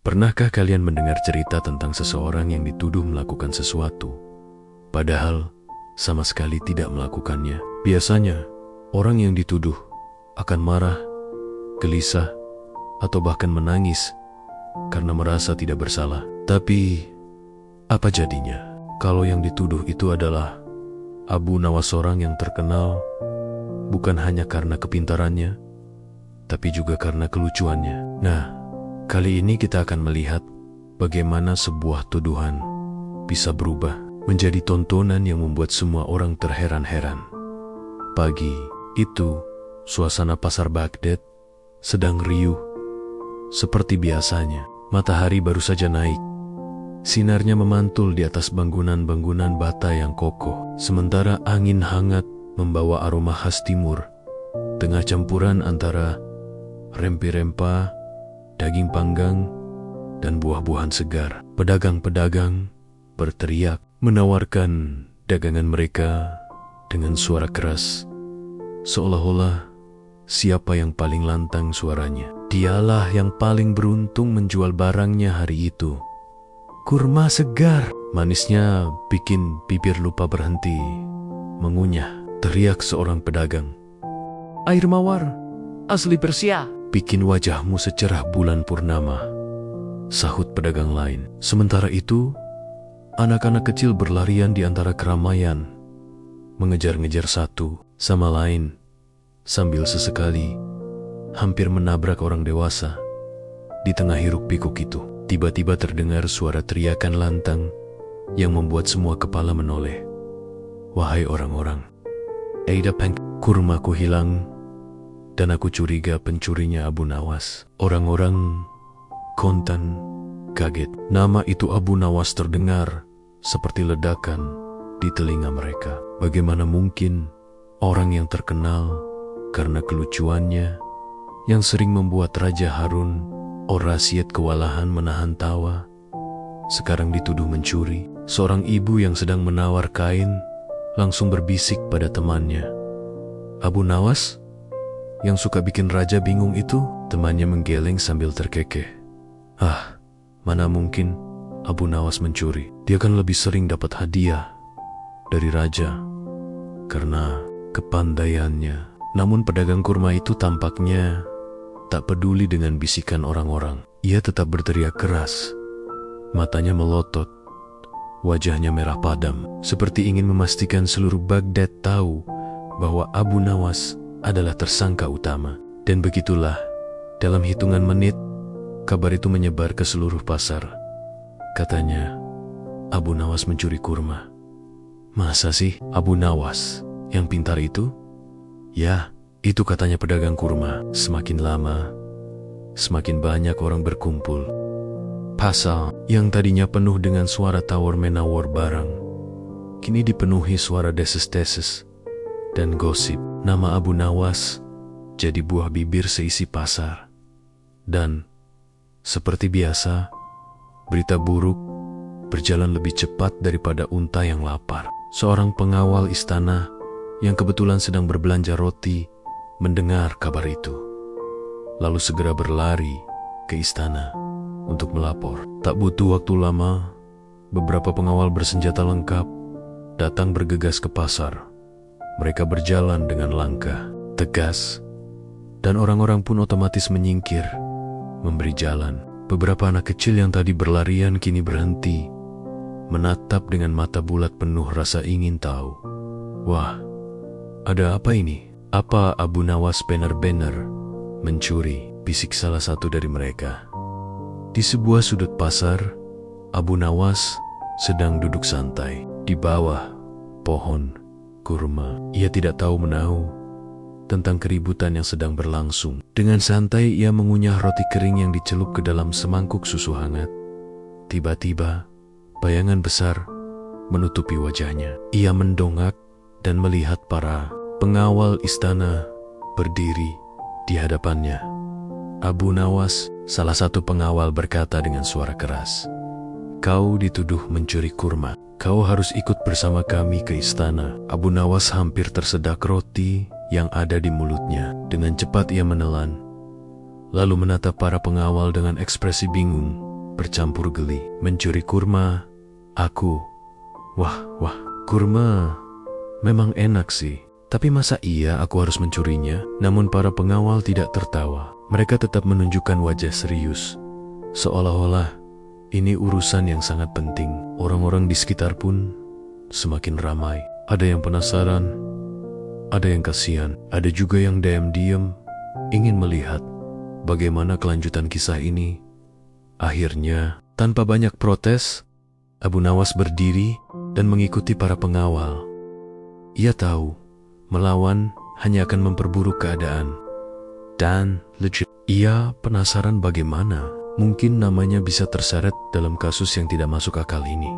Pernahkah kalian mendengar cerita tentang seseorang yang dituduh melakukan sesuatu, padahal sama sekali tidak melakukannya? Biasanya, orang yang dituduh akan marah, gelisah, atau bahkan menangis karena merasa tidak bersalah. Tapi, apa jadinya kalau yang dituduh itu adalah Abu Nawas, seorang yang terkenal bukan hanya karena kepintarannya, tapi juga karena kelucuannya? Nah, kali ini kita akan melihat bagaimana sebuah tuduhan bisa berubah menjadi tontonan yang membuat semua orang terheran-heran. Pagi itu, suasana pasar Baghdad sedang riuh. Seperti biasanya, matahari baru saja naik. Sinarnya memantul di atas bangunan-bangunan bata yang kokoh, sementara angin hangat membawa aroma khas timur, tengah campuran antara rempah-rempah, daging panggang, dan buah-buahan segar. Pedagang-pedagang berteriak, menawarkan dagangan mereka dengan suara keras, seolah-olah siapa yang paling lantang suaranya, dialah yang paling beruntung menjual barangnya hari itu. Kurma segar, manisnya bikin bibir lupa berhenti mengunyah, teriak seorang pedagang. Air mawar, asli Persia, bikin wajahmu secerah bulan purnama, sahut pedagang lain. Sementara itu, anak-anak kecil berlarian di antara keramaian, mengejar-ngejar satu sama lain, sambil sesekali hampir menabrak orang dewasa. Di tengah hiruk-pikuk itu, tiba-tiba terdengar suara teriakan lantang yang membuat semua kepala menoleh. Wahai orang-orang, Ada Peng, kurmaku hilang, dan aku curiga pencurinya Abu Nawas. Orang-orang kontan, kaget. Nama itu Abu Nawas terdengar seperti ledakan di telinga mereka. Bagaimana mungkin orang yang terkenal karena kelucuannya, yang sering membuat Raja Harun Al-Rasyid kewalahan menahan tawa, sekarang dituduh mencuri? Seorang ibu yang sedang menawar kain langsung berbisik pada temannya. Abu Nawas yang suka bikin raja bingung itu? Temannya menggeleng sambil terkekeh. Ah, mana mungkin Abu Nawas mencuri. Dia kan lebih sering dapat hadiah dari raja karena kepandaiannya. Namun pedagang kurma itu tampaknya tak peduli dengan bisikan orang-orang. Ia tetap berteriak keras. Matanya melotot, wajahnya merah padam, seperti ingin memastikan seluruh Baghdad tahu bahwa Abu Nawas adalah tersangka utama. Dan begitulah, dalam hitungan menit, kabar itu menyebar ke seluruh pasar. Katanya, Abu Nawas mencuri kurma. Masa sih Abu Nawas yang pintar itu? Ya, itu katanya pedagang kurma. Semakin lama, semakin banyak orang berkumpul. Pasar yang tadinya penuh dengan suara tawar-menawar barang, kini dipenuhi suara deses-deses dan gosip. Nama Abu Nawas jadi buah bibir seisi pasar. Dan seperti biasa, berita buruk berjalan lebih cepat daripada unta yang lapar. Seorang pengawal istana yang kebetulan sedang berbelanja roti mendengar kabar itu, lalu segera berlari ke istana untuk melapor. Tak butuh waktu lama, beberapa pengawal bersenjata lengkap datang bergegas ke pasar. Mereka berjalan dengan langkah tegas, dan orang-orang pun otomatis menyingkir, memberi jalan. Beberapa anak kecil yang tadi berlarian kini berhenti, menatap dengan mata bulat penuh rasa ingin tahu. Wah, ada apa ini? Apa Abu Nawas benar-benar mencuri? Bisik salah satu dari mereka. Di sebuah sudut pasar, Abu Nawas sedang duduk santai di bawah pohon kurma. Ia tidak tahu menahu tentang keributan yang sedang berlangsung. Dengan santai ia mengunyah roti kering yang dicelup ke dalam semangkuk susu hangat. Tiba-tiba, bayangan besar menutupi wajahnya. Ia mendongak dan melihat para pengawal istana berdiri di hadapannya. Abu Nawas, salah satu pengawal, berkata dengan suara keras, "Kau dituduh mencuri kurma. Kau harus ikut bersama kami ke istana." Abu Nawas hampir tersedak roti yang ada di mulutnya. Dengan cepat ia menelan, lalu menatap para pengawal dengan ekspresi bingung. bercampur geli. Mencuri kurma, aku. Wah, kurma memang enak sih. Tapi masa iya aku harus mencurinya? Namun para pengawal tidak tertawa. Mereka tetap menunjukkan wajah serius. Seolah-olah ini urusan yang sangat penting. Orang-orang di sekitar pun semakin ramai. Ada yang penasaran, ada yang kasihan, ada juga yang diam-diam ingin melihat bagaimana kelanjutan kisah ini. Akhirnya, tanpa banyak protes, Abu Nawas berdiri dan mengikuti para pengawal. Ia tahu melawan hanya akan memperburuk keadaan. Dan legit, ia penasaran bagaimana mungkin namanya bisa terseret dalam kasus yang tidak masuk akal ini.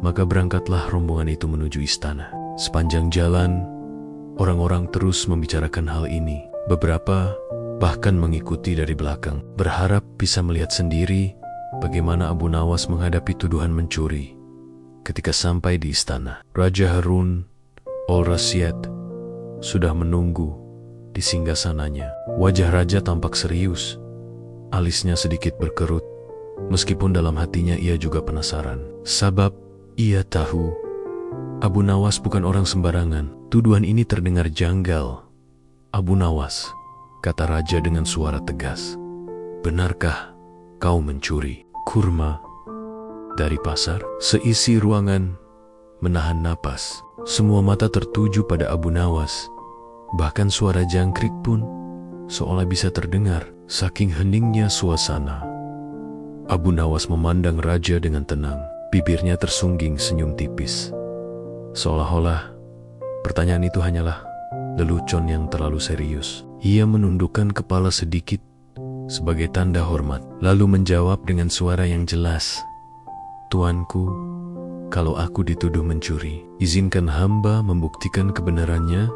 Maka berangkatlah rombongan itu menuju istana. Sepanjang jalan, orang-orang terus membicarakan hal ini. Beberapa bahkan mengikuti dari belakang, berharap bisa melihat sendiri bagaimana Abu Nawas menghadapi tuduhan mencuri. Ketika sampai di istana, Raja Harun al-Rasyid sudah menunggu di singgasananya. Wajah raja tampak serius, alisnya sedikit berkerut, meskipun dalam hatinya ia juga penasaran. Sebab ia tahu Abu Nawas bukan orang sembarangan. Tuduhan ini terdengar janggal. Abu Nawas, kata raja dengan suara tegas, benarkah kau mencuri kurma dari pasar? Seisi ruangan menahan napas. Semua mata tertuju pada Abu Nawas. Bahkan suara jangkrik pun seolah bisa terdengar, saking heningnya suasana. Abu Nawas memandang raja dengan tenang. Bibirnya tersungging senyum tipis. Seolah-olah pertanyaan itu hanyalah lelucon yang terlalu serius. Ia menundukkan kepala sedikit sebagai tanda hormat, lalu menjawab dengan suara yang jelas, Tuanku, kalau aku dituduh mencuri, izinkan hamba membuktikan kebenarannya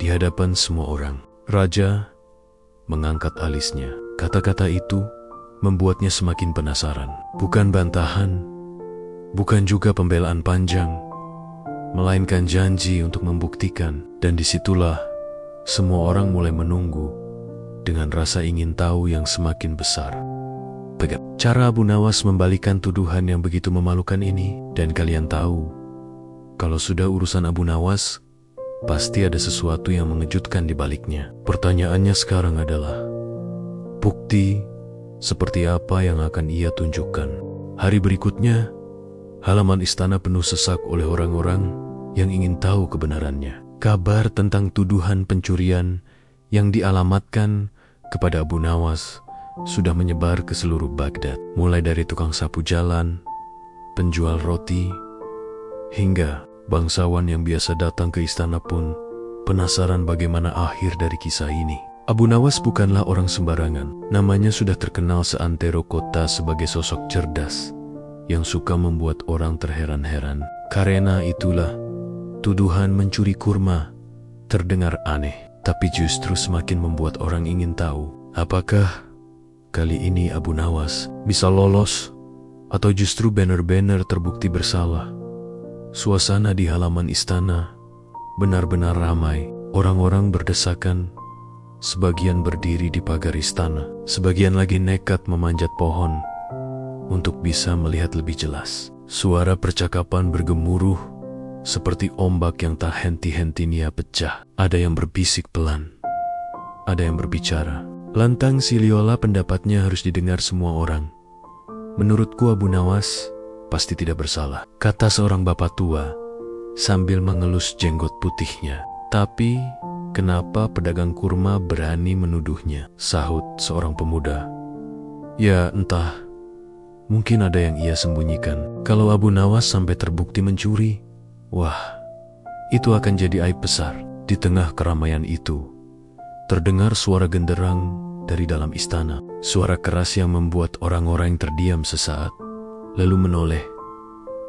di hadapan semua orang. Raja mengangkat alisnya. Kata-kata itu membuatnya semakin penasaran. Bukan bantahan, bukan juga pembelaan panjang, melainkan janji untuk membuktikan. Dan disitulah semua orang mulai menunggu dengan rasa ingin tahu yang semakin besar. Cara Abu Nawas membalikan tuduhan yang begitu memalukan ini, dan kalian tahu, kalau sudah urusan Abu Nawas, pasti ada sesuatu yang mengejutkan di baliknya. Pertanyaannya sekarang adalah, bukti seperti apa yang akan ia tunjukkan? Hari berikutnya, halaman istana penuh sesak oleh orang-orang yang ingin tahu kebenarannya. Kabar tentang tuduhan pencurian yang dialamatkan kepada Abu Nawas sudah menyebar ke seluruh Baghdad, mulai dari tukang sapu jalan, penjual roti, hingga bangsawan yang biasa datang ke istana pun penasaran bagaimana akhir dari kisah ini. Abu Nawas bukanlah orang sembarangan. Namanya sudah terkenal seantero kota sebagai sosok cerdas yang suka membuat orang terheran-heran. Karena itulah tuduhan mencuri kurma terdengar aneh, tapi justru semakin membuat orang ingin tahu, apakah kali ini Abu Nawas bisa lolos atau justru benar-benar terbukti bersalah. Suasana di halaman istana benar-benar ramai. Orang-orang berdesakan, sebagian berdiri di pagar istana, sebagian lagi nekat memanjat pohon untuk bisa melihat lebih jelas. Suara percakapan bergemuruh seperti ombak yang tak henti-hentinya pecah. Ada yang berbisik pelan, ada yang berbicara lantang siliola. Pendapatnya harus didengar semua orang. Menurutku Abu Nawas pasti tidak bersalah, kata seorang bapak tua sambil mengelus jenggot putihnya. Tapi kenapa pedagang kurma berani menuduhnya? Sahut seorang pemuda. Ya entah, mungkin ada yang ia sembunyikan. Kalau Abu Nawas sampai terbukti mencuri, wah, itu akan jadi aib besar. Di tengah keramaian itu, terdengar suara genderang dari dalam istana. Suara keras yang membuat orang-orang terdiam sesaat, lalu menoleh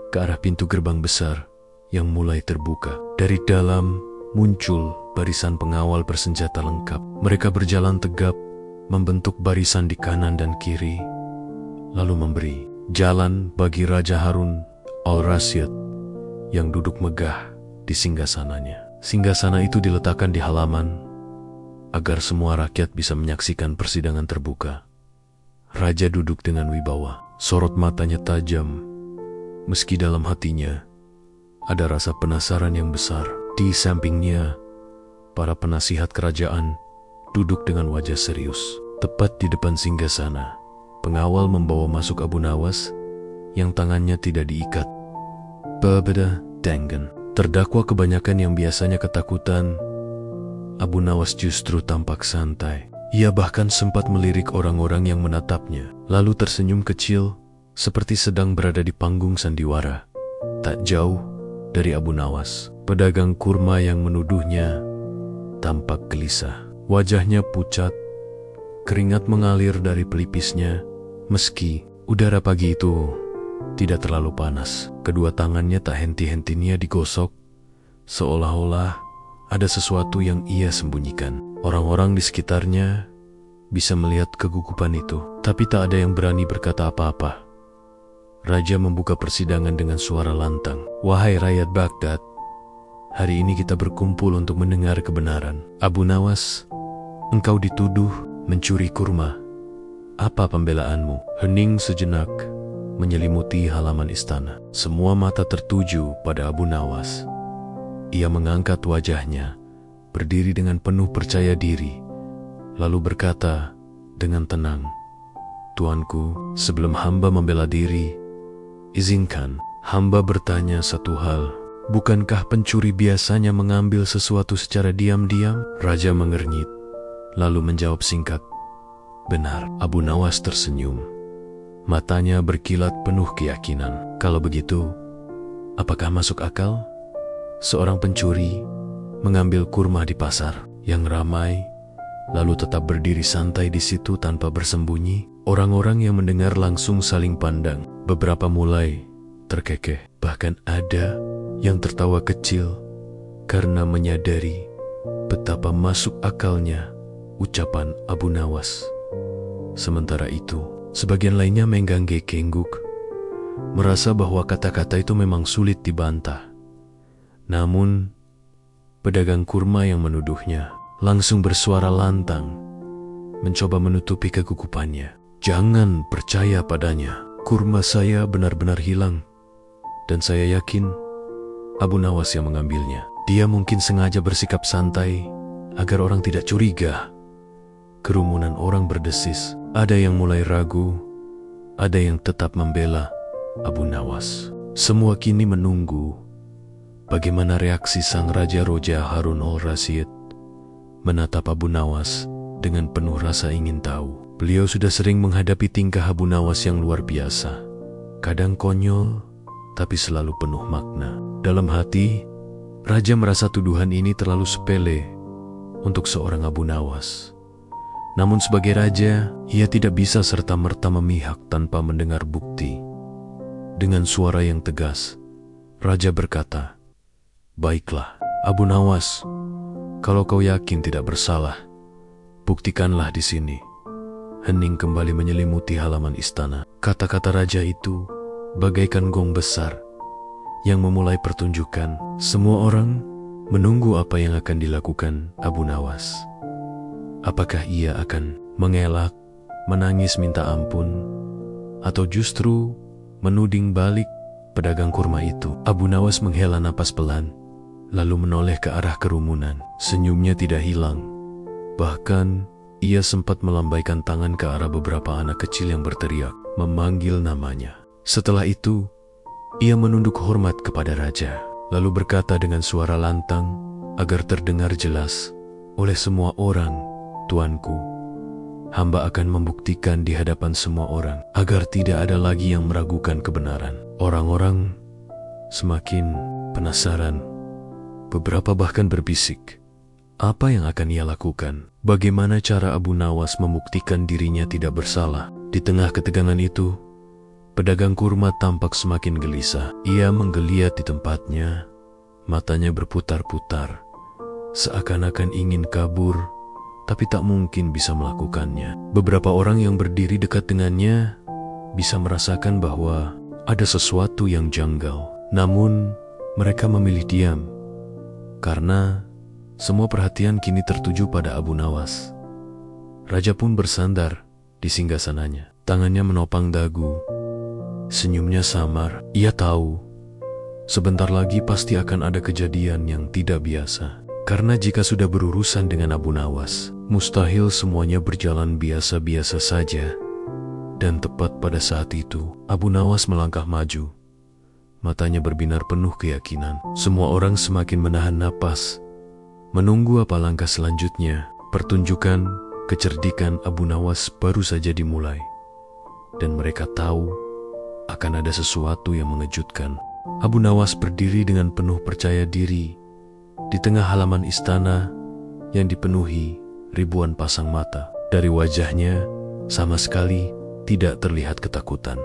ke arah pintu gerbang besar yang mulai terbuka. Dari dalam muncul barisan pengawal bersenjata lengkap. Mereka berjalan tegap, membentuk barisan di kanan dan kiri, lalu memberi jalan bagi Raja Harun al-Rasyid yang duduk megah di singgasananya. Singgasana itu diletakkan di halaman agar semua rakyat bisa menyaksikan persidangan terbuka. Raja duduk dengan wibawa, Sorot matanya tajam, meski dalam hatinya ada rasa penasaran yang besar. Di sampingnya, para penasihat kerajaan duduk dengan wajah serius. Tepat di depan singgasana, pengawal membawa masuk Abu Nawas yang tangannya tidak diikat. Berbeda dengan terdakwa kebanyakan yang biasanya ketakutan, Abu Nawas justru tampak santai. Ia bahkan sempat melirik orang-orang yang menatapnya, lalu tersenyum kecil seperti sedang berada di panggung sandiwara. Tak jauh dari Abu Nawas, pedagang kurma yang menuduhnya tampak gelisah. Wajahnya pucat, keringat mengalir dari pelipisnya, meski udara pagi itu tidak terlalu panas. Kedua tangannya tak henti-hentinya digosok, seolah-olah ada sesuatu yang ia sembunyikan. Orang-orang di sekitarnya bisa melihat kegugupan itu, tapi tak ada yang berani berkata apa-apa. Raja membuka persidangan dengan suara lantang. Wahai rakyat Baghdad, hari ini kita berkumpul untuk mendengar kebenaran. Abu Nawas, engkau dituduh mencuri kurma. Apa pembelaanmu? Hening sejenak menyelimuti halaman istana. Semua mata tertuju pada Abu Nawas. Ia mengangkat wajahnya, berdiri dengan penuh percaya diri, lalu berkata dengan tenang, "Tuanku, sebelum hamba membela diri, izinkan hamba bertanya satu hal. Bukankah pencuri biasanya mengambil sesuatu secara diam-diam?" Raja mengernyit, lalu menjawab singkat, "Benar." Abu Nawas tersenyum. Matanya berkilat penuh keyakinan. Kalau begitu, apakah masuk akal seorang pencuri mengambil kurma di pasar yang ramai, lalu tetap berdiri santai di situ tanpa bersembunyi? Orang-orang yang mendengar langsung saling pandang. Beberapa mulai terkekeh, bahkan ada yang tertawa kecil karena menyadari betapa masuk akalnya ucapan Abu Nawas. Sementara itu, sebagian lainnya mengangguk, merasa bahwa kata-kata itu memang sulit dibantah. Namun, pedagang kurma yang menuduhnya langsung bersuara lantang, mencoba menutupi kegugupannya. "Jangan percaya padanya. Kurma saya benar-benar hilang, dan saya yakin Abu Nawas yang mengambilnya. Dia mungkin sengaja bersikap santai agar orang tidak curiga." Kerumunan orang berdesis. Ada yang mulai ragu, ada yang tetap membela Abu Nawas. Semua kini menunggu bagaimana reaksi sang Raja Roja Harun al-Rashid menatap Abu Nawas dengan penuh rasa ingin tahu. Beliau sudah sering menghadapi tingkah Abu Nawas yang luar biasa. Kadang konyol, tapi selalu penuh makna. Dalam hati, Raja merasa tuduhan ini terlalu sepele untuk seorang Abu Nawas. Namun sebagai raja, ia tidak bisa serta-merta memihak tanpa mendengar bukti. Dengan suara yang tegas, Raja berkata, "Baiklah, Abu Nawas, kalau kau yakin tidak bersalah, buktikanlah di sini." Hening kembali menyelimuti halaman istana. Kata-kata raja itu bagaikan gong besar yang memulai pertunjukan. Semua orang menunggu apa yang akan dilakukan Abu Nawas. Apakah ia akan mengelak, menangis minta ampun, atau justru menuding balik pedagang kurma itu? Abu Nawas menghela napas pelan, lalu menoleh ke arah kerumunan. Senyumnya tidak hilang. Bahkan, ia sempat melambaikan tangan ke arah beberapa anak kecil yang berteriak, memanggil namanya. Setelah itu, ia menunduk hormat kepada raja, lalu berkata dengan suara lantang agar terdengar jelas oleh semua orang, "Tuanku, hamba akan membuktikan di hadapan semua orang agar tidak ada lagi yang meragukan kebenaran." Orang-orang semakin penasaran. Beberapa bahkan berbisik, apa yang akan ia lakukan? Bagaimana cara Abu Nawas membuktikan dirinya tidak bersalah? Di tengah ketegangan itu, pedagang kurma tampak semakin gelisah. Ia menggeliat di tempatnya, matanya berputar-putar, seakan-akan ingin kabur, tapi tak mungkin bisa melakukannya. Beberapa orang yang berdiri dekat dengannya bisa merasakan bahwa ada sesuatu yang janggal. Namun, mereka memilih diam, karena semua perhatian kini tertuju pada Abu Nawas. Raja pun bersandar di singgasananya. Tangannya menopang dagu, Senyumnya samar. Ia tahu, sebentar lagi pasti akan ada kejadian yang tidak biasa. Karena jika sudah berurusan dengan Abu Nawas, mustahil semuanya berjalan biasa-biasa saja. Dan tepat pada saat itu, Abu Nawas melangkah maju. Matanya berbinar penuh keyakinan. Semua orang semakin menahan napas, menunggu apa langkah selanjutnya. Pertunjukan kecerdikan Abu Nawas baru saja dimulai. Dan mereka tahu akan ada sesuatu yang mengejutkan. Abu Nawas berdiri dengan penuh percaya diri di tengah halaman istana yang dipenuhi ribuan pasang mata. Dari wajahnya sama sekali tidak terlihat ketakutan.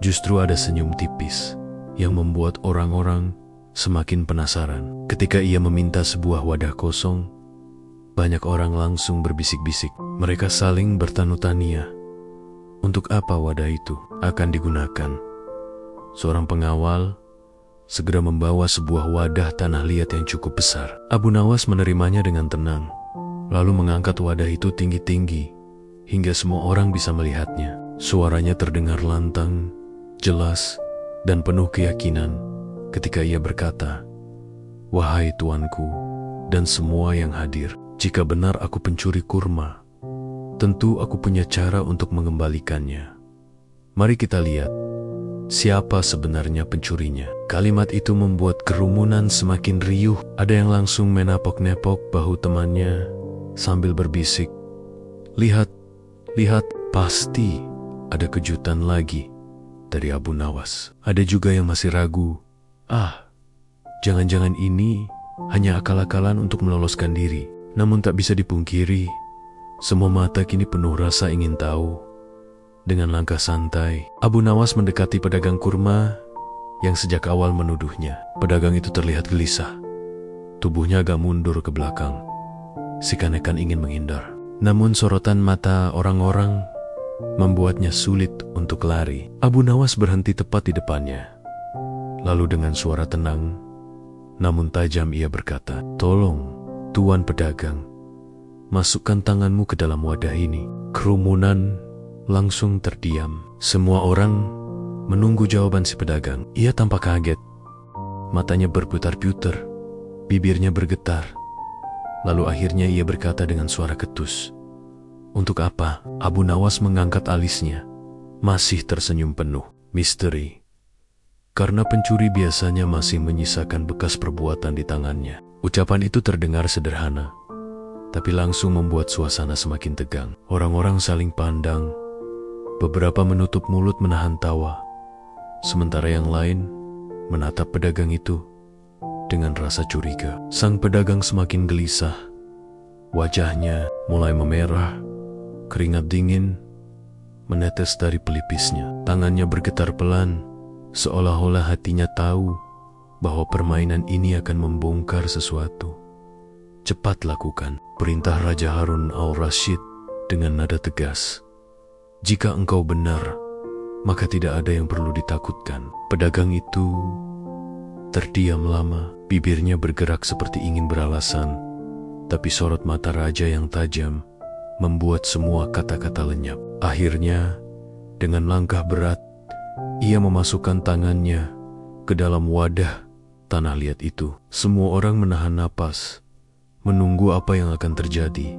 Justru ada senyum tipis yang membuat orang-orang semakin penasaran. Ketika ia meminta sebuah wadah kosong, banyak orang langsung berbisik-bisik. Mereka saling bertanya-tanya, untuk apa wadah itu akan digunakan? Seorang pengawal segera membawa sebuah wadah tanah liat yang cukup besar. Abu Nawas menerimanya dengan tenang, lalu mengangkat wadah itu tinggi-tinggi hingga semua orang bisa melihatnya. Suaranya terdengar lantang, jelas, dan penuh keyakinan ketika ia berkata, "Wahai tuanku dan semua yang hadir, jika benar aku pencuri kurma, tentu aku punya cara untuk mengembalikannya. Mari kita lihat siapa sebenarnya pencurinya." Kalimat itu membuat kerumunan semakin riuh. Ada yang langsung menapok-nepok bahu temannya sambil berbisik, "Lihat, lihat, pasti ada kejutan lagi dari Abu Nawas." Ada juga yang masih ragu, jangan-jangan ini hanya akal-akalan untuk meloloskan diri. Namun tak bisa dipungkiri, semua mata kini penuh rasa ingin tahu. Dengan langkah santai, Abu Nawas mendekati pedagang kurma yang sejak awal menuduhnya. Pedagang itu terlihat gelisah. Tubuhnya agak mundur ke belakang, seakan-akan ingin menghindar. Namun sorotan mata orang-orang membuatnya sulit untuk lari. Abu Nawas berhenti tepat di depannya. Lalu dengan suara tenang namun tajam ia berkata, "Tolong, Tuan pedagang, masukkan tanganmu ke dalam wadah ini." Kerumunan langsung terdiam. Semua orang menunggu jawaban si pedagang. Ia tampak kaget. Matanya berputar-putar, bibirnya bergetar. Lalu akhirnya ia berkata dengan suara ketus, "Untuk apa?" Abu Nawas mengangkat alisnya, masih tersenyum penuh. "Misteri. Karena pencuri biasanya masih menyisakan bekas perbuatan di tangannya." Ucapan itu terdengar sederhana, tapi langsung membuat suasana semakin tegang. Orang-orang saling pandang. Beberapa menutup mulut menahan tawa, sementara yang lain menatap pedagang itu dengan rasa curiga. Sang pedagang semakin gelisah. Wajahnya mulai memerah, keringat dingin menetes dari pelipisnya. Tangannya bergetar pelan, seolah-olah hatinya tahu bahwa permainan ini akan membongkar sesuatu. "Cepat lakukan," perintah Raja Harun al-Rashid dengan nada tegas. "Jika engkau benar, maka tidak ada yang perlu ditakutkan." Pedagang itu terdiam lama, bibirnya bergerak seperti ingin beralasan, tapi sorot mata raja yang tajam membuat semua kata-kata lenyap. Akhirnya, dengan langkah berat, ia memasukkan tangannya ke dalam wadah tanah liat itu. Semua orang menahan napas, menunggu apa yang akan terjadi.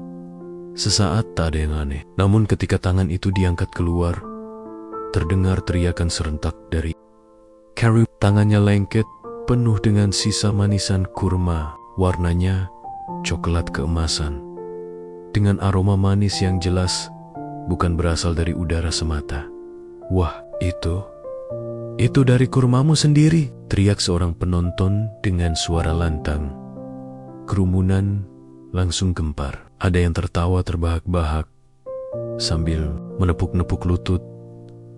Sesaat tak ada yang aneh. Namun ketika tangan itu diangkat keluar, terdengar teriakan serentak dari Karim. Tangannya lengket, penuh dengan sisa manisan kurma. Warnanya coklat keemasan, dengan aroma manis yang jelas bukan berasal dari udara semata. "Wah, itu dari kurmamu sendiri," teriak seorang penonton dengan suara lantang. Kerumunan langsung gempar. Ada yang tertawa terbahak-bahak sambil menepuk-nepuk lutut.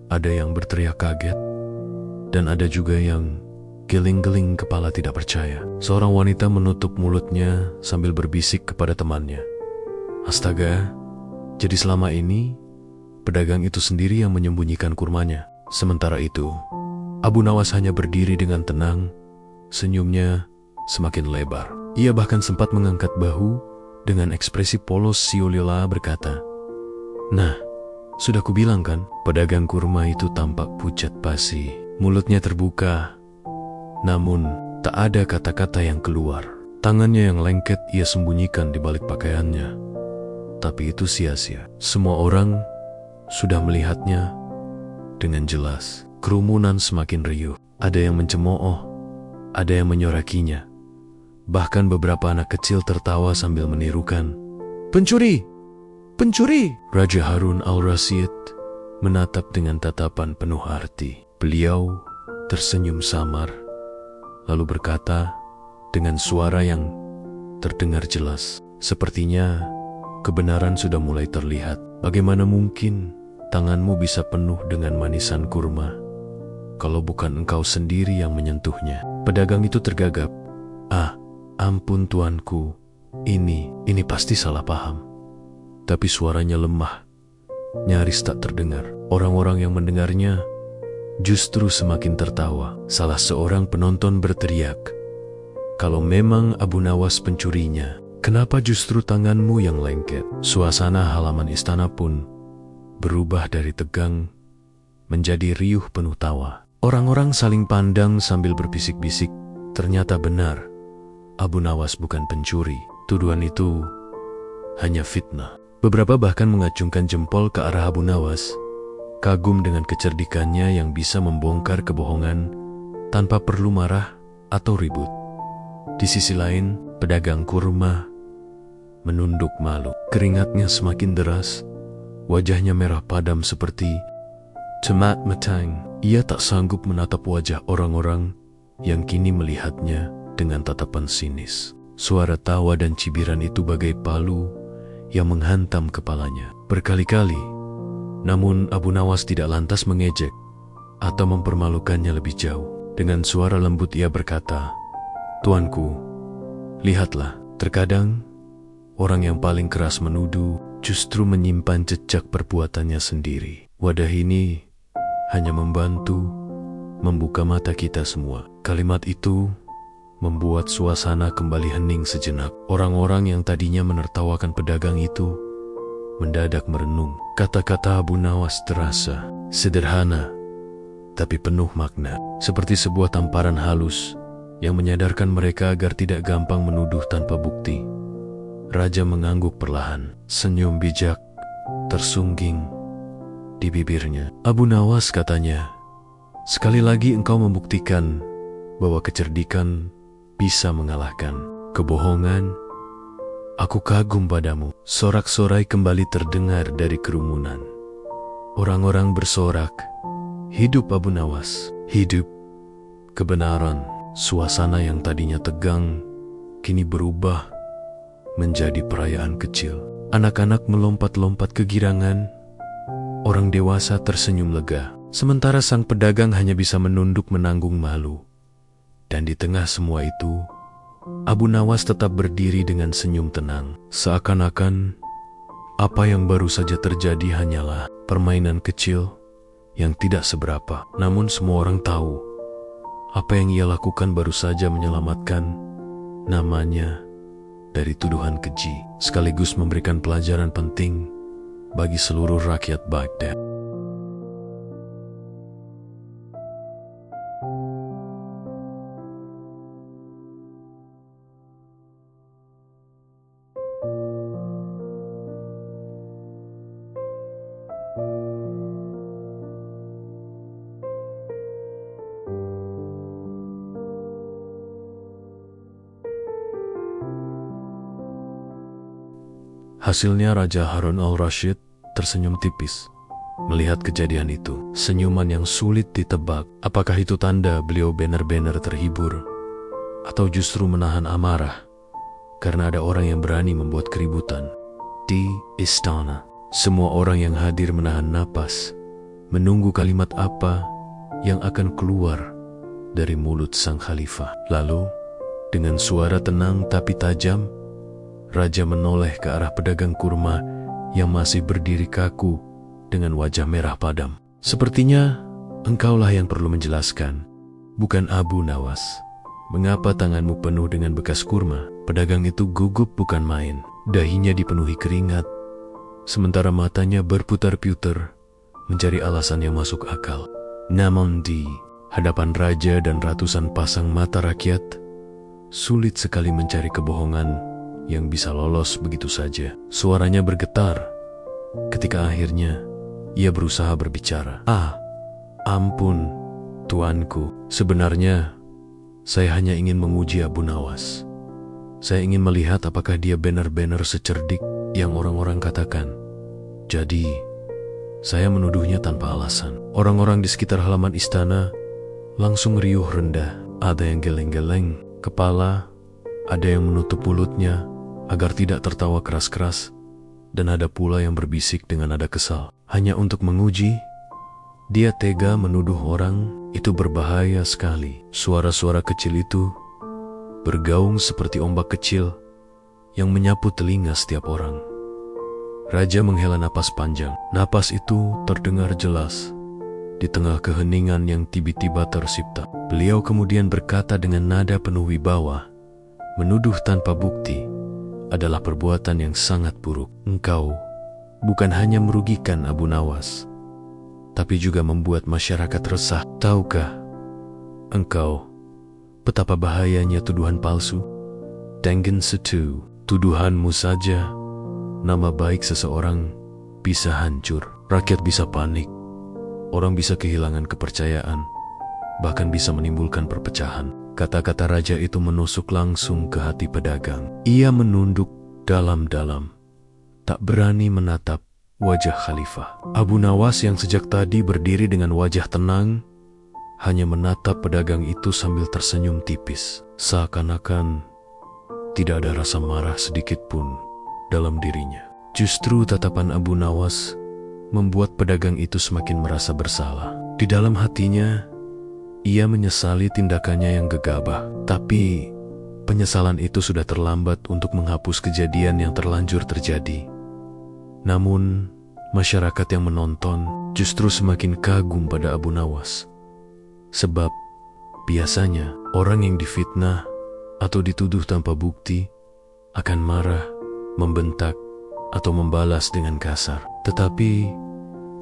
Ada yang berteriak kaget, dan ada juga yang geling-geling kepala tidak percaya. Seorang wanita menutup mulutnya sambil berbisik kepada temannya, "Astaga, jadi selama ini pedagang itu sendiri yang menyembunyikan kurmanya." Sementara itu, Abu Nawas hanya berdiri dengan tenang, senyumnya semakin lebar. Ia bahkan sempat mengangkat bahu dengan ekspresi polos siulila berkata, "Nah, Sudah kubilang kan, pedagang kurma itu tampak pucat pasi. Mulutnya terbuka, namun tak ada kata-kata yang keluar. Tangannya yang lengket ia sembunyikan di balik pakaiannya. Tapi itu sia-sia. Semua orang sudah melihatnya dengan jelas. Kerumunan semakin riuh. Ada yang mencemooh, ada yang menyorakinya. Bahkan beberapa anak kecil tertawa sambil menirukan, "Pencuri! Pencuri!" Raja Harun al-Rasyid menatap dengan tatapan penuh arti. Beliau tersenyum samar, lalu berkata dengan suara yang terdengar jelas, "Sepertinya kebenaran sudah mulai terlihat. Bagaimana mungkin tanganmu bisa penuh dengan manisan kurma kalau bukan engkau sendiri yang menyentuhnya?" Pedagang itu tergagap. Ampun tuanku, ini pasti salah paham." Tapi suaranya lemah, nyaris tak terdengar. Orang-orang yang mendengarnya justru semakin tertawa. Salah seorang penonton berteriak, "Kalau memang Abu Nawas pencurinya, kenapa justru tanganmu yang lengket?" Suasana halaman istana pun berubah dari tegang menjadi riuh penuh tawa. Orang-orang saling pandang sambil berbisik-bisik. Ternyata benar, Abu Nawas bukan pencuri. Tuduhan itu hanya fitnah. Beberapa bahkan mengacungkan jempol ke arah Abu Nawas, kagum dengan kecerdikannya yang bisa membongkar kebohongan tanpa perlu marah atau ribut. Di sisi lain, pedagang kurma menunduk malu. Keringatnya semakin deras, wajahnya merah padam seperti tomat matang. Ia tak sanggup menatap wajah orang-orang yang kini melihatnya dengan tatapan sinis. Suara tawa dan cibiran itu bagai palu yang menghantam kepalanya berkali-kali. Namun Abu Nawas tidak lantas mengejek atau mempermalukannya lebih jauh. Dengan suara lembut ia berkata, "Tuanku, lihatlah, terkadang orang yang paling keras menuduh justru menyimpan jejak perbuatannya sendiri. Wadah ini hanya membantu membuka mata kita semua." Kalimat itu membuat suasana kembali hening sejenak. Orang-orang yang tadinya menertawakan pedagang itu mendadak merenung. Kata-kata Abu Nawas terasa sederhana, tapi penuh makna. Seperti sebuah tamparan halus yang menyadarkan mereka agar tidak gampang menuduh tanpa bukti. Raja mengangguk perlahan, senyum bijak tersungging di bibirnya. "Abu Nawas," katanya, "sekali lagi engkau membuktikan bahwa kecerdikan bisa mengalahkan kebohongan. Aku kagum padamu." Sorak-sorai kembali terdengar dari kerumunan. Orang-orang bersorak, "Hidup Abu Nawas, hidup kebenaran." Suasana yang tadinya tegang kini berubah menjadi perayaan kecil. Anak-anak melompat-lompat kegirangan, orang dewasa tersenyum lega. Sementara sang pedagang hanya bisa menunduk menanggung malu. Dan di tengah semua itu, Abu Nawas tetap berdiri dengan senyum tenang. Seakan-akan apa yang baru saja terjadi hanyalah permainan kecil yang tidak seberapa. Namun semua orang tahu, apa yang ia lakukan baru saja menyelamatkan namanya dari tuduhan keji, sekaligus memberikan pelajaran penting bagi seluruh rakyat Baghdad. Hasilnya Raja Harun al-Rasyid tersenyum tipis melihat kejadian itu. Senyuman yang sulit ditebak. Apakah itu tanda beliau benar-benar terhibur, atau justru menahan amarah karena ada orang yang berani membuat keributan di istana. Semua orang yang hadir menahan napas, menunggu kalimat apa yang akan keluar dari mulut sang khalifah. Lalu, dengan suara tenang tapi tajam, Raja menoleh ke arah pedagang kurma yang masih berdiri kaku dengan wajah merah padam. "Sepertinya engkaulah yang perlu menjelaskan, bukan Abu Nawas. Mengapa tanganmu penuh dengan bekas kurma?" Pedagang itu gugup bukan main. Dahinya dipenuhi keringat, sementara matanya berputar-putar mencari alasan yang masuk akal. Namun di hadapan raja dan ratusan pasang mata rakyat, sulit sekali mencari kebohongan yang bisa lolos begitu saja. Suaranya bergetar ketika akhirnya ia berusaha berbicara. Ampun, tuanku. Sebenarnya, saya hanya ingin menguji Abu Nawas. Saya ingin melihat apakah dia benar-benar secerdik yang orang-orang katakan. Jadi, saya menuduhnya tanpa alasan. Orang-orang di sekitar halaman istana langsung riuh rendah. Ada yang geleng-geleng kepala, ada yang menutup mulutnya agar tidak tertawa keras-keras, dan ada pula yang berbisik dengan nada kesal. Hanya untuk menguji, dia tega menuduh orang itu berbahaya sekali. Suara-suara kecil itu bergaung seperti ombak kecil yang menyapu telinga setiap orang. Raja menghela napas panjang. Napas itu terdengar jelas di tengah keheningan yang tiba-tiba tercipta. Beliau kemudian berkata dengan nada penuh wibawa, menuduh tanpa bukti adalah perbuatan yang sangat buruk. Engkau bukan hanya merugikan Abu Nawas, tapi juga membuat masyarakat resah. Tahukah engkau betapa bahayanya tuduhan palsu? Dengan satu tuduhanmu saja, nama baik seseorang bisa hancur. Rakyat bisa panik, orang bisa kehilangan kepercayaan, bahkan bisa menimbulkan perpecahan. Kata-kata raja itu menusuk langsung ke hati pedagang. Ia menunduk dalam-dalam, tak berani menatap wajah khalifah. Abu Nawas yang sejak tadi berdiri dengan wajah tenang, hanya menatap pedagang itu sambil tersenyum tipis. Seakan-akan tidak ada rasa marah sedikit pun dalam dirinya. Justru tatapan Abu Nawas membuat pedagang itu semakin merasa bersalah. Di dalam hatinya, ia menyesali tindakannya yang gegabah. Tapi penyesalan itu sudah terlambat untuk menghapus kejadian yang terlanjur terjadi. Namun, masyarakat yang menonton justru semakin kagum pada Abu Nawas. Sebab, biasanya orang yang difitnah atau dituduh tanpa bukti akan marah, membentak, atau membalas dengan kasar. Tetapi,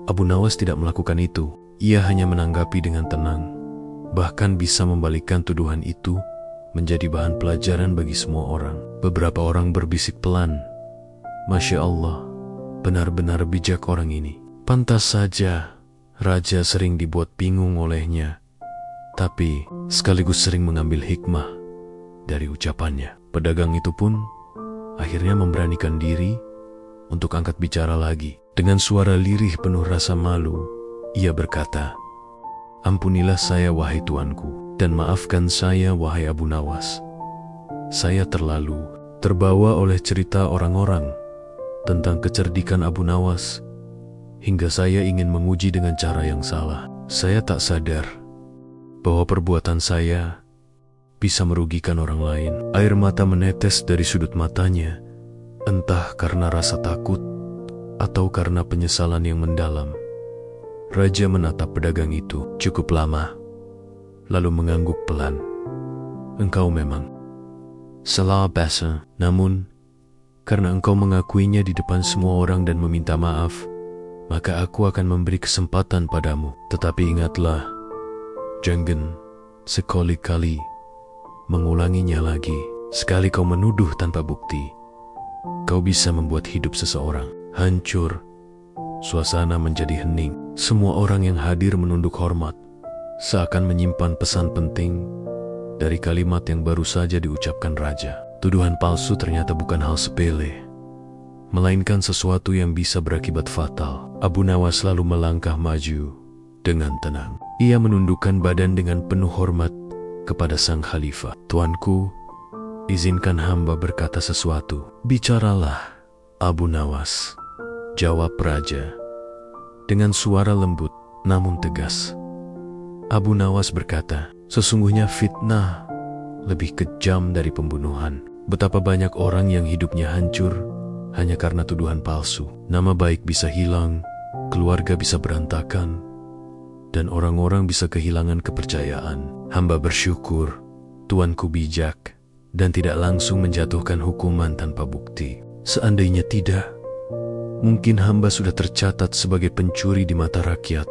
Abu Nawas tidak melakukan itu. Ia hanya menanggapi dengan tenang, bahkan bisa membalikkan tuduhan itu menjadi bahan pelajaran bagi semua orang. Beberapa orang berbisik pelan, "Masya Allah, benar-benar bijak orang ini." Pantas saja raja sering dibuat bingung olehnya, tapi sekaligus sering mengambil hikmah dari ucapannya. Pedagang itu pun akhirnya memberanikan diri untuk angkat bicara lagi. Dengan suara lirih penuh rasa malu, ia berkata, "Ampunilah saya wahai tuanku, dan maafkan saya wahai Abu Nawas. Saya terlalu terbawa oleh cerita orang-orang tentang kecerdikan Abu Nawas, hingga saya ingin menguji dengan cara yang salah. Saya tak sadar bahwa perbuatan saya bisa merugikan orang lain." Air mata menetes dari sudut matanya, entah karena rasa takut atau karena penyesalan yang mendalam. Raja menatap pedagang itu cukup lama, lalu mengangguk pelan. "Engkau memang salah besar, namun karena engkau mengakuinya di depan semua orang dan meminta maaf, maka aku akan memberi kesempatan padamu. Tetapi ingatlah, jangan sekali-kali mengulanginya lagi. Sekali kau menuduh tanpa bukti, kau bisa membuat hidup seseorang hancur." Suasana menjadi hening. Semua orang yang hadir menunduk hormat, seakan menyimpan pesan penting dari kalimat yang baru saja diucapkan raja. Tuduhan palsu ternyata bukan hal sepele, melainkan sesuatu yang bisa berakibat fatal. Abu Nawas lalu melangkah maju dengan tenang. Ia menundukkan badan dengan penuh hormat kepada sang khalifah. "Tuanku, izinkan hamba berkata sesuatu." "Bicaralah, Abu Nawas," jawab raja dengan suara lembut namun tegas. Abu Nawas berkata, "Sesungguhnya fitnah lebih kejam dari pembunuhan. Betapa banyak orang yang hidupnya hancur hanya karena tuduhan palsu. Nama baik bisa hilang, keluarga bisa berantakan, dan orang-orang bisa kehilangan kepercayaan. Hamba bersyukur tuanku bijak dan tidak langsung menjatuhkan hukuman tanpa bukti. Seandainya tidak, Mungkin hamba sudah tercatat sebagai pencuri di mata rakyat,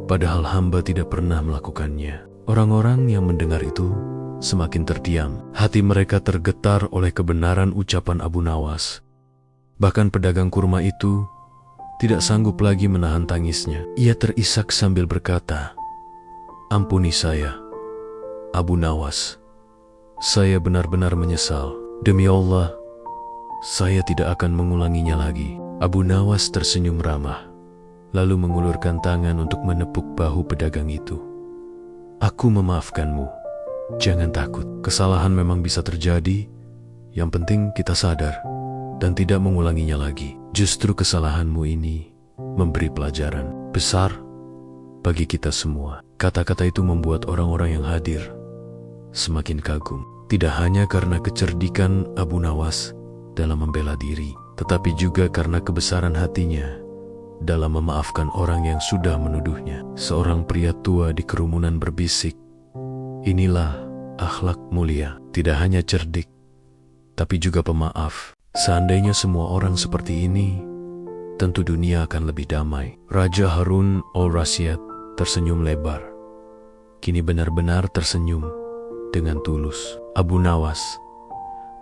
padahal hamba tidak pernah melakukannya. Orang-orang yang mendengar itu semakin terdiam. Hati mereka tergetar oleh kebenaran ucapan Abu Nawas. Bahkan pedagang kurma itu tidak sanggup lagi menahan tangisnya. Ia terisak sambil berkata, "Ampuni saya, Abu Nawas. Saya benar-benar menyesal. Demi Allah, saya tidak akan mengulanginya lagi." Abu Nawas tersenyum ramah, lalu mengulurkan tangan untuk menepuk bahu pedagang itu. "Aku memaafkanmu. Jangan takut. Kesalahan memang bisa terjadi. Yang penting kita sadar dan tidak mengulanginya lagi. Justru kesalahanmu ini memberi pelajaran besar bagi kita semua." Kata-kata itu membuat orang-orang yang hadir semakin kagum. Tidak hanya karena kecerdikan Abu Nawas dalam membela diri, tetapi juga karena kebesaran hatinya dalam memaafkan orang yang sudah menuduhnya. Seorang pria tua di kerumunan berbisik, "Inilah akhlak mulia, tidak hanya cerdik, tapi juga pemaaf. Seandainya semua orang seperti ini, tentu dunia akan lebih damai." Raja Harun al-Rasyid tersenyum lebar. Kini benar-benar tersenyum dengan tulus. "Abu Nawas,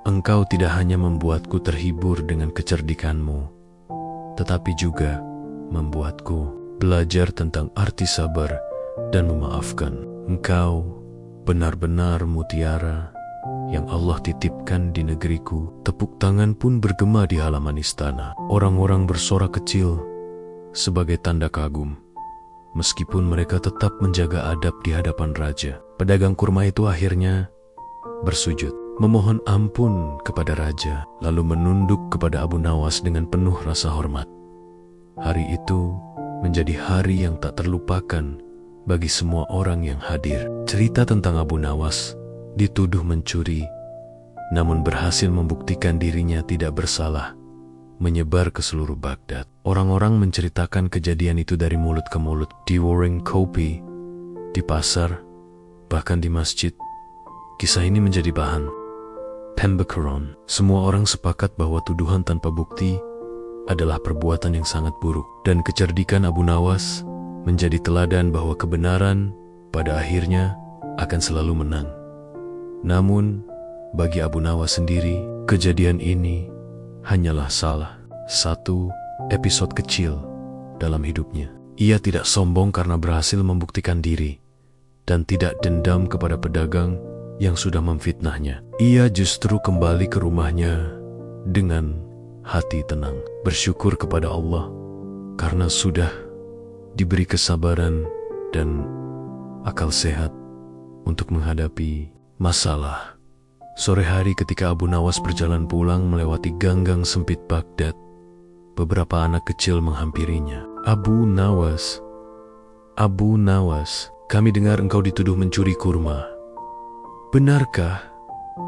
engkau tidak hanya membuatku terhibur dengan kecerdikanmu, tetapi juga membuatku belajar tentang arti sabar dan memaafkan. Engkau benar-benar mutiara yang Allah titipkan di negeriku." Tepuk tangan pun bergema di halaman istana. Orang-orang bersorak kecil sebagai tanda kagum, meskipun mereka tetap menjaga adab di hadapan raja. Pedagang kurma itu akhirnya bersujud, memohon ampun kepada raja, lalu menunduk kepada Abu Nawas dengan penuh rasa hormat. Hari itu menjadi hari yang tak terlupakan bagi semua orang yang hadir. Cerita tentang Abu Nawas dituduh mencuri, namun berhasil membuktikan dirinya tidak bersalah, menyebar ke seluruh Baghdad. Orang-orang menceritakan kejadian itu dari mulut ke mulut, di warung kopi, di pasar, bahkan di masjid. Kisah ini menjadi bahan pembakaran. Semua orang sepakat bahwa tuduhan tanpa bukti adalah perbuatan yang sangat buruk, dan kecerdikan Abu Nawas menjadi teladan bahwa kebenaran pada akhirnya akan selalu menang. Namun, bagi Abu Nawas sendiri, kejadian ini hanyalah salah satu episode kecil dalam hidupnya. Ia tidak sombong karena berhasil membuktikan diri, dan tidak dendam kepada pedagang yang sudah memfitnahnya. Ia justru kembali ke rumahnya dengan hati tenang, bersyukur kepada Allah karena sudah diberi kesabaran dan akal sehat untuk menghadapi masalah. Sore hari ketika Abu Nawas berjalan pulang melewati gang-gang sempit Baghdad, beberapa anak kecil menghampirinya. Abu Nawas, kami dengar engkau dituduh mencuri kurma. Benarkah?"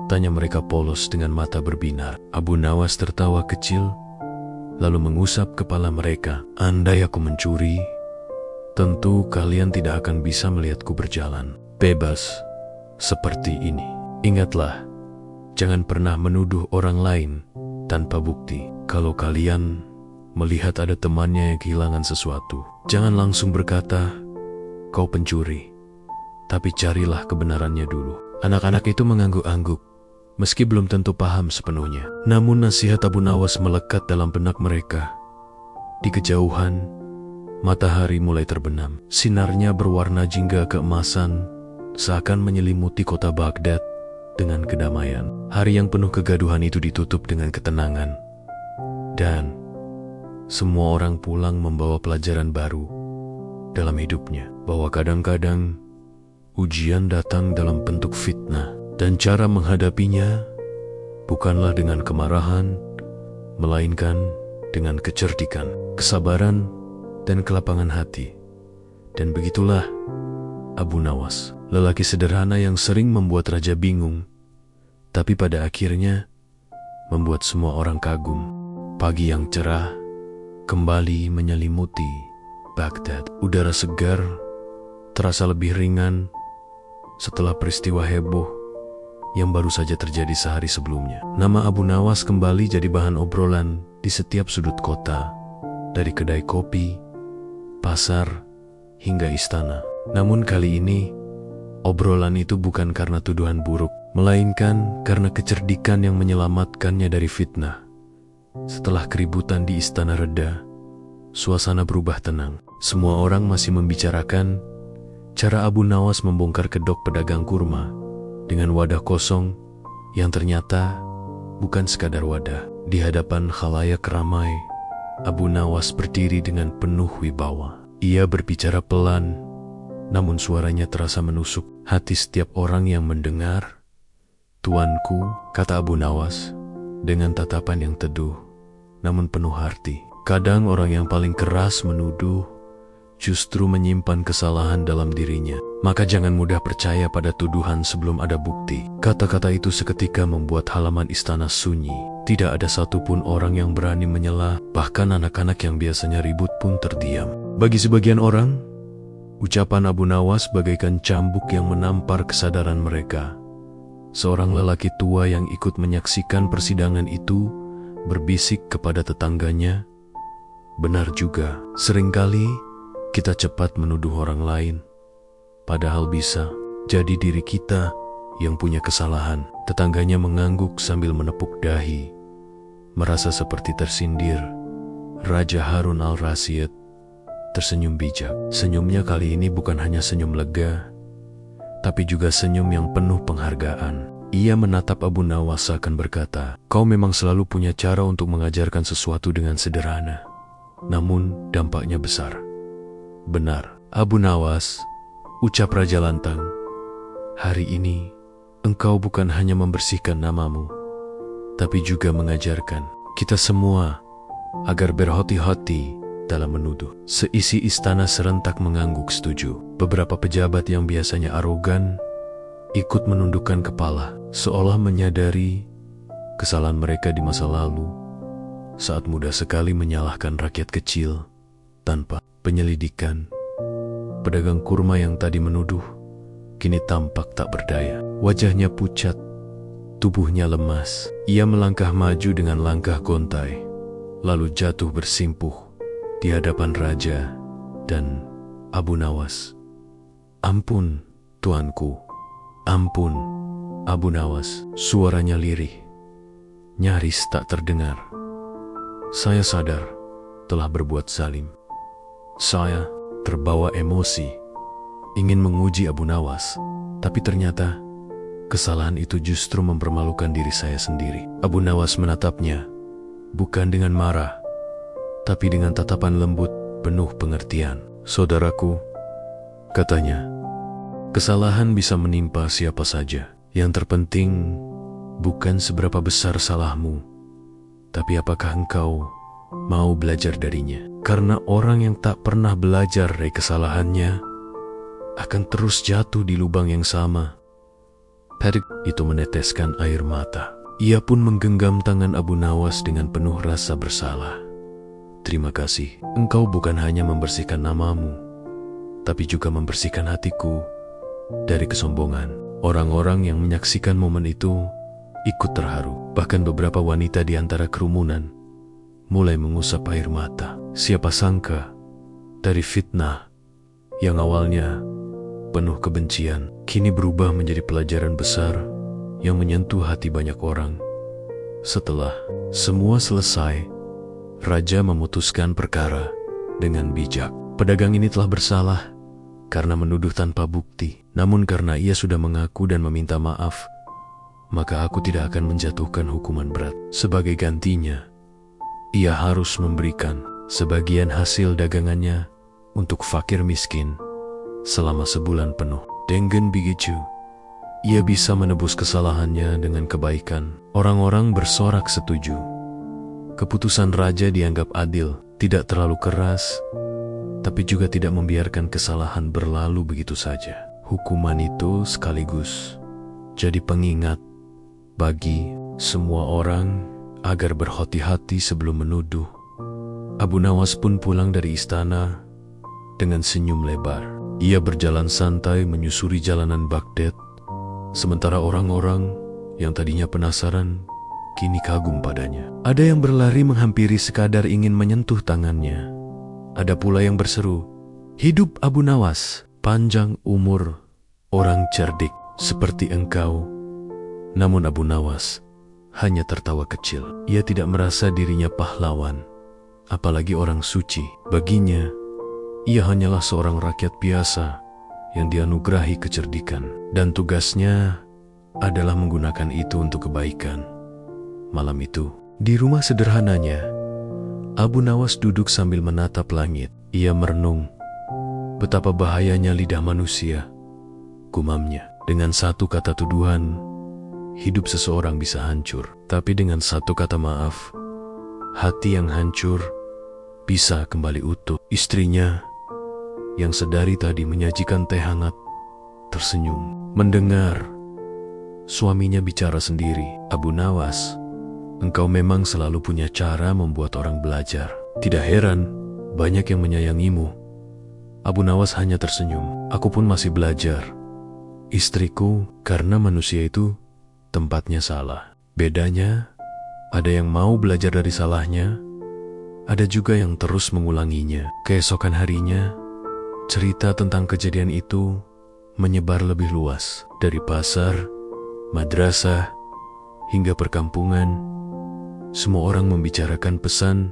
tanya mereka polos dengan mata berbinar. Abu Nawas tertawa kecil, lalu mengusap kepala mereka. "Andai aku mencuri, tentu kalian tidak akan bisa melihatku berjalan bebas seperti ini. Ingatlah, jangan pernah menuduh orang lain tanpa bukti. Kalau kalian melihat ada temannya yang kehilangan sesuatu, jangan langsung berkata, 'Kau pencuri,' tapi carilah kebenarannya dulu." Anak-anak itu mengangguk-angguk, meski belum tentu paham sepenuhnya. Namun nasihat Abu Nawas melekat dalam benak mereka. Di kejauhan, matahari mulai terbenam. Sinarnya berwarna jingga keemasan, seakan menyelimuti kota Baghdad dengan kedamaian. Hari yang penuh kegaduhan itu ditutup dengan ketenangan, dan semua orang pulang membawa pelajaran baru dalam hidupnya, bahwa kadang-kadang ujian datang dalam bentuk fitnah, dan cara menghadapinya bukanlah dengan kemarahan, melainkan dengan kecerdikan, kesabaran, dan kelapangan hati. Dan begitulah Abu Nawas, lelaki sederhana yang sering membuat raja bingung, tapi pada akhirnya membuat semua orang kagum. Pagi yang cerah kembali menyelimuti Baghdad. Udara segar terasa lebih ringan setelah peristiwa heboh yang baru saja terjadi sehari sebelumnya. Nama Abu Nawas kembali jadi bahan obrolan di setiap sudut kota, dari kedai kopi, pasar, hingga istana. Namun kali ini, obrolan itu bukan karena tuduhan buruk, melainkan karena kecerdikan yang menyelamatkannya dari fitnah. Setelah keributan di istana reda, suasana berubah tenang. Semua orang masih membicarakan cara Abu Nawas membongkar kedok pedagang kurma dengan wadah kosong yang ternyata bukan sekadar wadah. Di hadapan khalayak ramai, Abu Nawas berdiri dengan penuh wibawa. Ia berbicara pelan, namun suaranya terasa menusuk hati setiap orang yang mendengar. "Tuanku," kata Abu Nawas dengan tatapan yang teduh, namun penuh arti. Kadang orang yang paling keras menuduh justru menyimpan kesalahan dalam dirinya. Maka jangan mudah percaya pada tuduhan sebelum ada bukti. Kata-kata itu seketika membuat halaman istana sunyi. Tidak ada satupun orang yang berani menyela, bahkan anak-anak yang biasanya ribut pun terdiam. Bagi sebagian orang, ucapan Abu Nawas bagaikan cambuk yang menampar kesadaran mereka. Seorang lelaki tua yang ikut menyaksikan persidangan itu berbisik kepada tetangganya, "Benar juga, seringkali kita cepat menuduh orang lain, padahal bisa jadi diri kita yang punya kesalahan." Tetangganya mengangguk sambil menepuk dahi, merasa seperti tersindir. Raja Harun al-Rasyid tersenyum bijak. Senyumnya kali ini bukan hanya senyum lega, tapi juga senyum yang penuh penghargaan. Ia menatap Abu Nawas akan berkata, "Kau memang selalu punya cara untuk mengajarkan sesuatu dengan sederhana, namun dampaknya besar." "Benar, Abu Nawas," ucap Raja Lantang. "Hari ini, engkau bukan hanya membersihkan namamu, tapi juga mengajarkan kita semua agar berhati-hati dalam menuduh." Seisi istana serentak mengangguk setuju. Beberapa pejabat yang biasanya arogan ikut menundukkan kepala, seolah menyadari kesalahan mereka di masa lalu saat mudah sekali menyalahkan rakyat kecil tanpa penyelidikan. Pedagang kurma yang tadi menuduh kini tampak tak berdaya. Wajahnya pucat, tubuhnya lemas. Ia melangkah maju dengan langkah gontai, lalu jatuh bersimpuh di hadapan raja dan Abu Nawas. "Ampun, tuanku. Ampun, Abu Nawas." Suaranya lirih, nyaris tak terdengar. "Saya sadar telah berbuat zalim." Saya terbawa emosi, ingin menguji Abu Nawas, tapi ternyata kesalahan itu justru mempermalukan diri saya sendiri. Abu Nawas menatapnya, bukan dengan marah, tapi dengan tatapan lembut penuh pengertian. "Saudaraku," katanya, "kesalahan bisa menimpa siapa saja. Yang terpenting bukan seberapa besar salahmu, tapi apakah engkau mau belajar darinya. Karena orang yang tak pernah belajar dari kesalahannya akan terus jatuh di lubang yang sama." Padik itu meneteskan air mata. Ia pun menggenggam tangan Abu Nawas dengan penuh rasa bersalah. "Terima kasih. Engkau bukan hanya membersihkan namamu, tapi juga membersihkan hatiku dari kesombongan." Orang-orang yang menyaksikan momen itu ikut terharu. Bahkan beberapa wanita di antara kerumunan mulai mengusap air mata. Siapa sangka dari fitnah yang awalnya penuh kebencian, kini berubah menjadi pelajaran besar yang menyentuh hati banyak orang. Setelah semua selesai, raja memutuskan perkara dengan bijak. Pedagang ini telah bersalah karena menuduh tanpa bukti. Namun karena ia sudah mengaku dan meminta maaf, maka aku tidak akan menjatuhkan hukuman berat. Sebagai gantinya, ia harus memberikan sebagian hasil dagangannya untuk fakir miskin selama sebulan penuh. Dengan begitu, ia bisa menebus kesalahannya dengan kebaikan. Orang-orang bersorak setuju. Keputusan raja dianggap adil, tidak terlalu keras, tapi juga tidak membiarkan kesalahan berlalu begitu saja. Hukuman itu sekaligus jadi pengingat bagi semua orang agar berhati-hati sebelum menuduh. Abu Nawas pun pulang dari istana dengan senyum lebar. Ia berjalan santai menyusuri jalanan Baghdad, sementara orang-orang yang tadinya penasaran, kini kagum padanya. Ada yang berlari menghampiri sekadar ingin menyentuh tangannya. Ada pula yang berseru, "Hidup Abu Nawas, panjang umur, orang cerdik seperti engkau." Namun Abu Nawas hanya tertawa kecil. Ia tidak merasa dirinya pahlawan, apalagi orang suci. Baginya, ia hanyalah seorang rakyat biasa yang dianugerahi kecerdikan, dan tugasnya adalah menggunakan itu untuk kebaikan. Malam itu, di rumah sederhananya, Abu Nawas duduk sambil menatap langit. Ia merenung betapa bahayanya lidah manusia. Gumamnya, dengan satu kata tuduhan, hidup seseorang bisa hancur. Tapi dengan satu kata maaf, hati yang hancur bisa kembali utuh. Istrinya yang sedari tadi menyajikan teh hangat tersenyum mendengar suaminya bicara sendiri. "Abu Nawas, engkau memang selalu punya cara membuat orang belajar. Tidak heran banyak yang menyayangimu." Abu Nawas hanya tersenyum. "Aku pun masih belajar, istriku, karena manusia itu tempatnya salah. Bedanya, ada yang mau belajar dari salahnya, ada juga yang terus mengulanginya." Keesokan harinya, cerita tentang kejadian itu menyebar lebih luas. Dari pasar, madrasah, hingga perkampungan, semua orang membicarakan pesan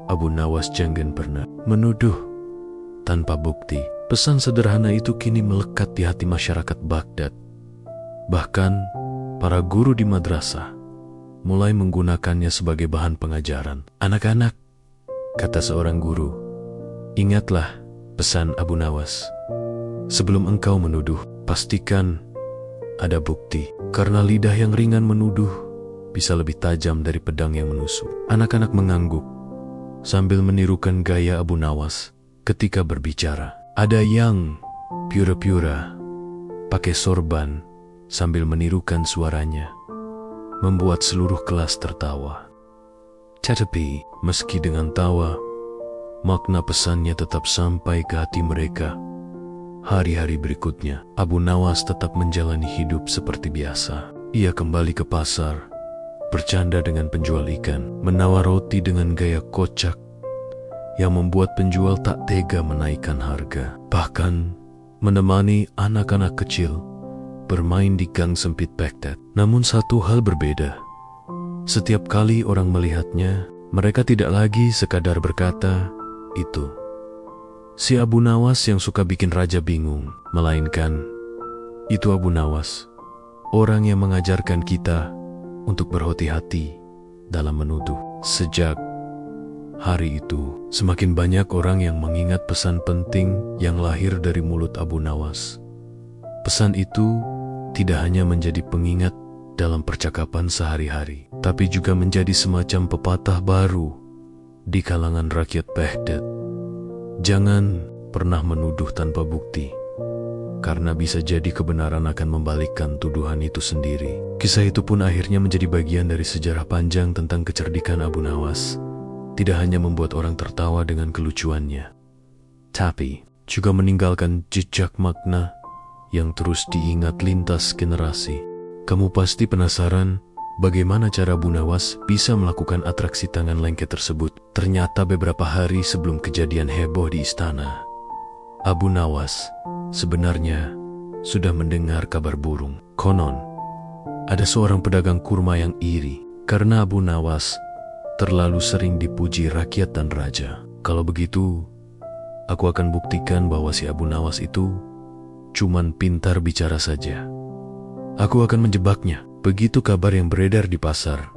Abu Nawas jangan pernah menuduh tanpa bukti. Pesan sederhana itu kini melekat di hati masyarakat Baghdad. Bahkan, para guru di madrasah mulai menggunakannya sebagai bahan pengajaran. "Anak-anak," kata seorang guru, "ingatlah pesan Abu Nawas. Sebelum engkau menuduh, pastikan ada bukti. Karena lidah yang ringan menuduh bisa lebih tajam dari pedang yang menusuk." Anak-anak mengangguk sambil menirukan gaya Abu Nawas ketika berbicara. Ada yang pura-pura pakai sorban sambil menirukan suaranya, membuat seluruh kelas tertawa. Tetapi meski dengan tawa, makna pesannya tetap sampai ke hati mereka. Hari-hari berikutnya, Abu Nawas tetap menjalani hidup seperti biasa. Ia kembali ke pasar, bercanda dengan penjual ikan, menawar roti dengan gaya kocak yang membuat penjual tak tega menaikkan harga. Bahkan menemani anak-anak kecil bermain di gang sempit Baghdad. Namun satu hal berbeda. Setiap kali orang melihatnya, mereka tidak lagi sekadar berkata, "Itu si Abu Nawas yang suka bikin raja bingung." Melainkan, "Itu Abu Nawas, orang yang mengajarkan kita untuk berhati-hati dalam menuduh." Sejak hari itu, semakin banyak orang yang mengingat pesan penting yang lahir dari mulut Abu Nawas. Pesan itu tidak hanya menjadi pengingat dalam percakapan sehari-hari, tapi juga menjadi semacam pepatah baru di kalangan rakyat Baghdad. Jangan pernah menuduh tanpa bukti, karena bisa jadi kebenaran akan membalikkan tuduhan itu sendiri. Kisah itu pun akhirnya menjadi bagian dari sejarah panjang tentang kecerdikan Abu Nawas. Tidak hanya membuat orang tertawa dengan kelucuannya, tapi juga meninggalkan jejak makna yang terus diingat lintas generasi. Kamu pasti penasaran bagaimana cara Abu Nawas bisa melakukan atraksi tangan lengket tersebut. Ternyata beberapa hari sebelum kejadian heboh di istana, Abu Nawas sebenarnya sudah mendengar kabar burung. Konon, ada seorang pedagang kurma yang iri karena Abu Nawas terlalu sering dipuji rakyat dan raja. Kalau begitu, aku akan buktikan bahwa si Abu Nawas itu cuman pintar bicara saja. Aku akan menjebaknya. Begitu kabar yang beredar di pasar.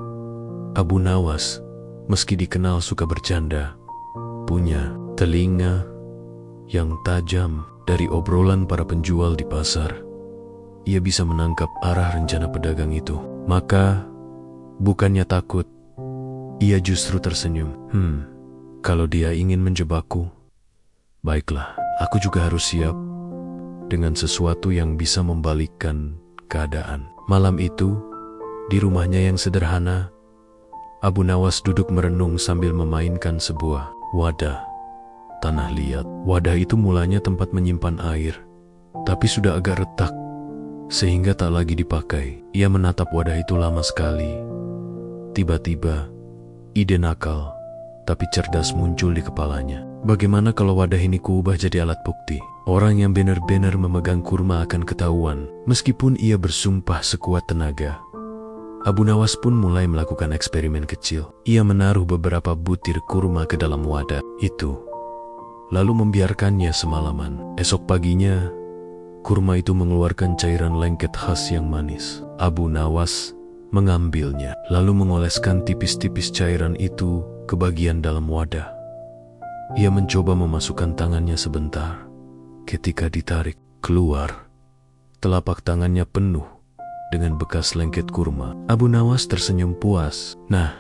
Abu Nawas, meski dikenal suka bercanda, punya telinga yang tajam. Dari obrolan para penjual di pasar, ia bisa menangkap arah rencana pedagang itu. Maka, bukannya takut, ia justru tersenyum. Kalau dia ingin menjebakku, baiklah, aku juga harus siap dengan sesuatu yang bisa membalikkan keadaan. Malam itu, di rumahnya yang sederhana, Abu Nawas duduk merenung sambil memainkan sebuah wadah tanah liat. Wadah itu mulanya tempat menyimpan air, tapi sudah agak retak sehingga tak lagi dipakai. Ia menatap wadah itu lama sekali. Tiba-tiba, ide nakal tapi cerdas muncul di kepalanya. Bagaimana kalau wadah ini kuubah jadi alat bukti? Orang yang benar-benar memegang kurma akan ketahuan, meskipun ia bersumpah sekuat tenaga. Abu Nawas pun mulai melakukan eksperimen kecil. Ia menaruh beberapa butir kurma ke dalam wadah itu, lalu membiarkannya semalaman. Esok paginya, kurma itu mengeluarkan cairan lengket khas yang manis. Abu Nawas mengambilnya, lalu mengoleskan tipis-tipis cairan itu ke bagian dalam wadah. Ia mencoba memasukkan tangannya sebentar. Ketika ditarik keluar, telapak tangannya penuh dengan bekas lengket kurma. Abu Nawas tersenyum puas. Nah,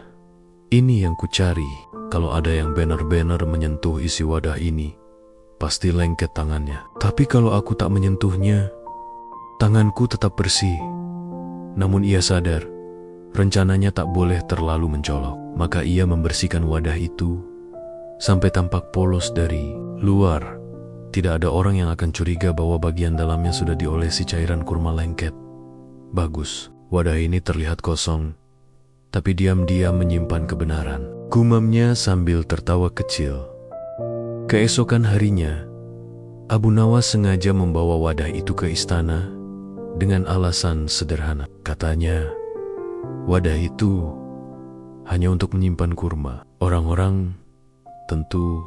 ini yang kucari. Kalau ada yang benar-benar menyentuh isi wadah ini, pasti lengket tangannya. Tapi kalau aku tak menyentuhnya, tanganku tetap bersih. Namun ia sadar, rencananya tak boleh terlalu mencolok. Maka ia membersihkan wadah itu sampai tampak polos dari luar. Tidak ada orang yang akan curiga bahwa bagian dalamnya sudah diolesi cairan kurma lengket. Bagus, wadah ini terlihat kosong, tapi diam-diam menyimpan kebenaran, gumamnya sambil tertawa kecil. Keesokan harinya, Abu Nawas sengaja membawa wadah itu ke istana dengan alasan sederhana. Katanya, wadah itu hanya untuk menyimpan kurma. Orang-orang tentu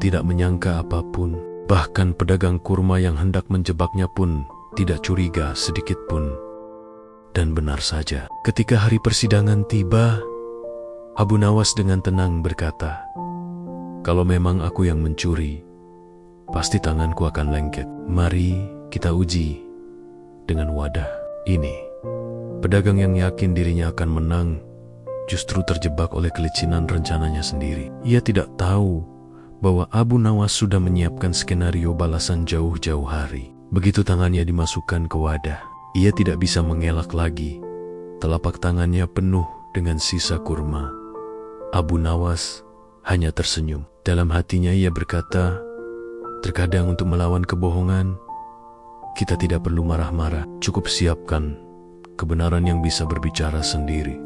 tidak menyangka apapun. Bahkan pedagang kurma yang hendak menjebaknya pun tidak curiga sedikit pun. Dan benar saja, ketika hari persidangan tiba, Abu Nawas dengan tenang berkata, "Kalau memang aku yang mencuri, pasti tanganku akan lengket. Mari kita uji dengan wadah ini." Pedagang yang yakin dirinya akan menang justru terjebak oleh kelicinan rencananya sendiri. Ia tidak tahu bahwa Abu Nawas sudah menyiapkan skenario balasan jauh-jauh hari. Begitu tangannya dimasukkan ke wadah, ia tidak bisa mengelak lagi. Telapak tangannya penuh dengan sisa kurma. Abu Nawas hanya tersenyum. Dalam hatinya ia berkata, terkadang untuk melawan kebohongan, kita tidak perlu marah-marah. Cukup siapkan kebenaran yang bisa berbicara sendiri.